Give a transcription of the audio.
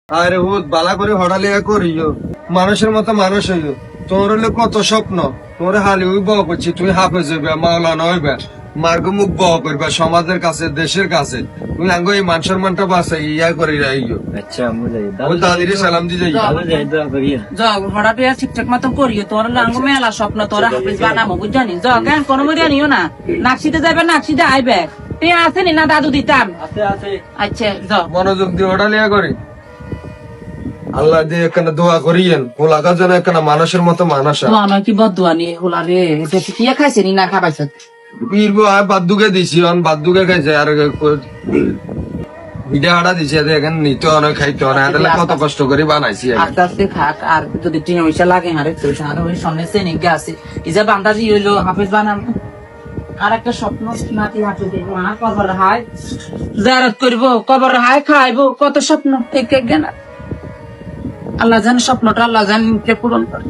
আরে হুত বালা করে হড়ালিয়া করিও, মানুষের মতো মানুষ হইও। তোর হলে কত স্বপ্ন, তোর হালি ওই বহ করছি, তুই হাফেজ হইবে, মাওলানা হইবে, মার্গ মুখ বহ করবে সমাজের কাছে, দেশের কাছে। তুই আঙ্গ এই মান সম্মানটা বাঁচাই ইয়া করি রাইও। আচ্ছা আমি যাই ওই দাদিরে সালাম দি যাই। দাদা যাই দোয়া করিয়া যাও হঠাৎ ঠিকঠাক মতন করিও, তোর লাঙ্গ মেলা স্বপ্ন, তোরা হাফিজ বানাবো বুঝানি। যাও কেন কোনো মরিয়া নিও না, নাকশিতে যাবে নাকশিতে আইবে। তুই আসেনি না দাদু দিতাম। আছে আছে আচ্ছা যাও। মনোযোগ দিয়ে হড়ালিয়া করি। আল্লাহ দিয়ে এখানে দোয়া করিয়েন, ওলাকা যেন এখানে মানুষের মতো মানুষ হয়। তোমার কি বদুয়া নিয়ে হোলা রে, এটা কি খাইছে নি না খাবাইছ? বীরবো আয় বাদ্দুকে দিছি, অন বাদ্দুকে খাইছে, আর ভিডা হাড়া দিছে, এখানে নিতে অনেক খাইতে অনেক, কত কষ্ট করে বানাইছি। আস্তে আস্তে খাক, আর যদি টিন পয়সা লাগে হারে তো আর ওই সামনে সে নিগে আছে। এই যে বান্দাজি হইলো হাফিজ বানাম, আর একটা স্বপ্ন নাতি হাঁটু দিব, আর কবর হাই জিয়ারত করব, কবর হাই খাইবো, কত স্বপ্ন এক এক জ্ঞান। আল্লাহ জানে স্বপ্নটা, আল্লাহ জানে পূরণ করে।